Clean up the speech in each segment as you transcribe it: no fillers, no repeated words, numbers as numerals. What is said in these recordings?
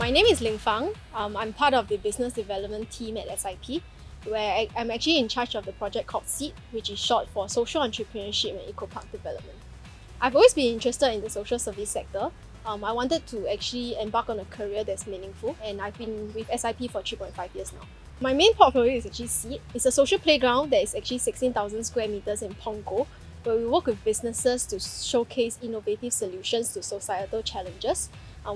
My name is Ling Fang. I'm part of the business development team at SIP, where I'm actually in charge of the project called SEED, which is short for Social Entrepreneurship and Eco-Park Development. I've always been interested in the social service sector. I wanted to actually embark on a career that's meaningful, and I've been with SIP for 3.5 years now. My main portfolio is actually SEED. It's a social playground that is actually 16,000 square meters in Punggol, where we work with businesses to showcase innovative solutions to societal challenges.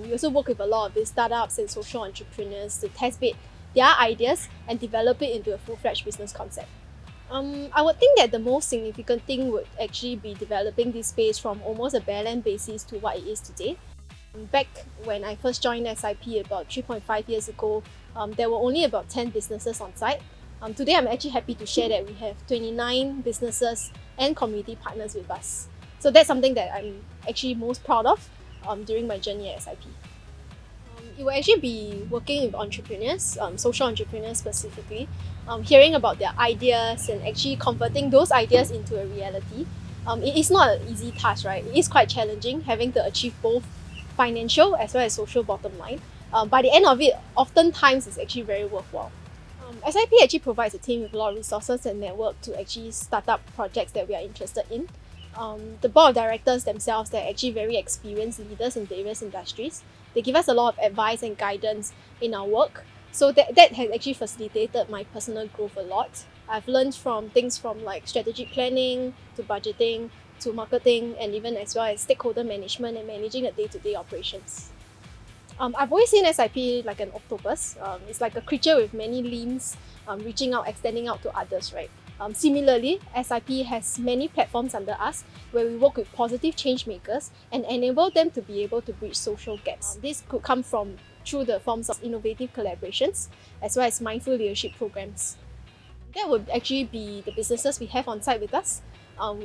We also work with a lot of these startups and social entrepreneurs to test bed their ideas and develop it into a full-fledged business concept. I would think that the most significant thing would actually be developing this space from almost a bare-land basis to what it is today. Back when I first joined SIP about 3.5 years ago, there were only about 10 businesses on site. Today I'm actually happy to share that we have 29 businesses and community partners with us. So that's something that I'm actually most proud of during my journey at SIP. It will actually be working with entrepreneurs, social entrepreneurs specifically, hearing about their ideas and actually converting those ideas into a reality. It is not an easy task, right? It is quite challenging having to achieve both financial as well as social bottom line. By the end of it, oftentimes it's actually very worthwhile. SIP actually provides a team with a lot of resources and network to actually start up projects that we are interested in. The board of directors themselves, they're actually very experienced leaders in various industries. They give us a lot of advice and guidance in our work. So that has actually facilitated my personal growth a lot. I've learned from things from like strategic planning to budgeting to marketing and even as well as stakeholder management and managing the day-to-day operations. I've always seen SIP like an octopus. It's like a creature with many limbs, reaching out, extending out to others, right? Similarly, SIP has many platforms under us where we work with positive change makers and enable them to be able to bridge social gaps. This could come from through the forms of innovative collaborations as well as mindful leadership programs. That would actually be the businesses we have on site with us.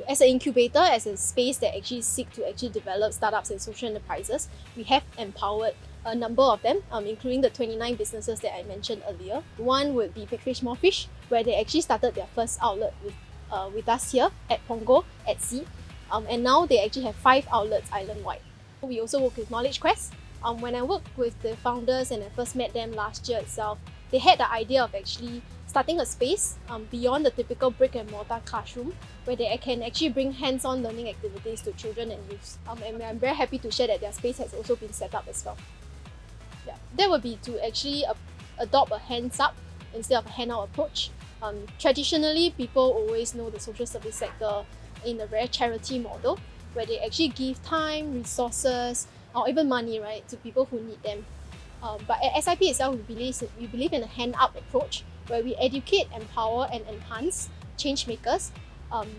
As an incubator, as a space that actually seek to actually develop startups and social enterprises, we have empowered a number of them, including the 29 businesses that I mentioned earlier. One would be Big Fish Small Fish, where they actually started their first outlet with us here at Punggol at Sea. And now they actually have 5 outlets island-wide. We also work with Knowledge Quest. When I worked with the founders and I first met them last year itself, they had the idea of actually starting a space beyond the typical brick and mortar classroom where they can actually bring hands-on learning activities to children and youth. And I'm very happy to share that their space has also been set up as well. Yeah, that would be to actually adopt a hands-up instead of a hand-out approach. Traditionally, people always know the social service sector in a very charity model where they actually give time, resources, or even money, right, to people who need them. But at SIP itself, we believe in a hand-up approach where we educate, empower, and enhance change makers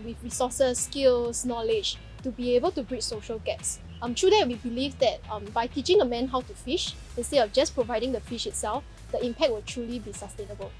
with resources, skills, knowledge to be able to bridge social gaps. Through that, we believe that by teaching a man how to fish, instead of just providing the fish itself, the impact will truly be sustainable.